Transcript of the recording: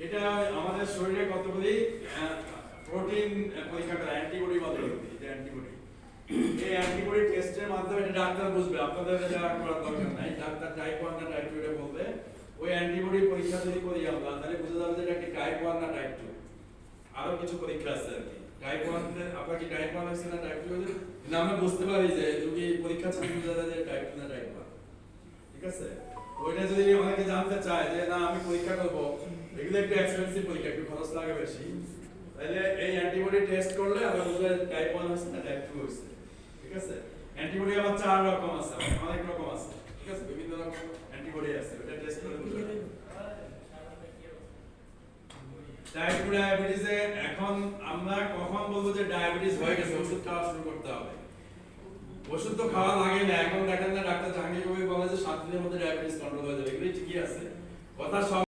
এটা আমাদের শরীরে কতগুলি প্রোটিন পরীক্ষা করে অ্যান্টিবডি বলে, এটা অ্যান্টিবডি। এই অ্যান্টিবডি টেস্টের মাধ্যমে এটা ডাক্তার বুঝবে, আপনাদের এটা করার দরকার নাই। ডাক্তার টাইপ 1 না টাইপ 2 এটা বলবে। ওই অ্যান্টিবডি পরীক্ষা যদি করি আমরা, তাহলে বোঝা যাবে যে এটা কি টাইপ 1 না টাইপ 2। আরো কিছু পরীক্ষা আছে আর কি। টাইপ 1 তে আপনার কি টাইপ 1 আছে না টাইপ 2 আছে, না আমরা বুঝতে পারি যে রোগী পরীক্ষা ছাড়া বোঝা যায় যে টাইপ 2 না টাইপ 1। ঠিক আছে? ওইটা যদি অনেকে জানতে চায় যে না আমি পরীক্ষা করব, এগুলো একটু এক্সপেন্সিভ পরীক্ষা, একটু খরচ লাগে বেশি, তাহলে এই অ্যান্টিবডি টেস্ট করলে আমরা বুঝবো টাইপ 1 আছে না টাইপ 2 আছে। ঠিক আছে? অ্যান্টিবডি আবার 4 রকম আছে, অনেক রকম আছে। ঠিক আছে? বিভিন্ন রকম অ্যান্টিবডি আছে, ওটা টেস্ট করে বুঝতে হবে। টাইপ 2 ডায়াবেটিসে এখন আমরা কখন বলবো যে ডায়াবেটিস হয়ে গেছে, ওষুধ খাওয়া শুরু করতে হবে? ওষুধ তো খাওয়া লাগে না, এখন দেখেন না ডাক্তার জাহাঙ্গীর কবির বলে যে 7 দিনের মধ্যে ডায়াবেটিস কন্ট্রোল হয়ে যাবে, এগুলো ঠিকই আছে কথা।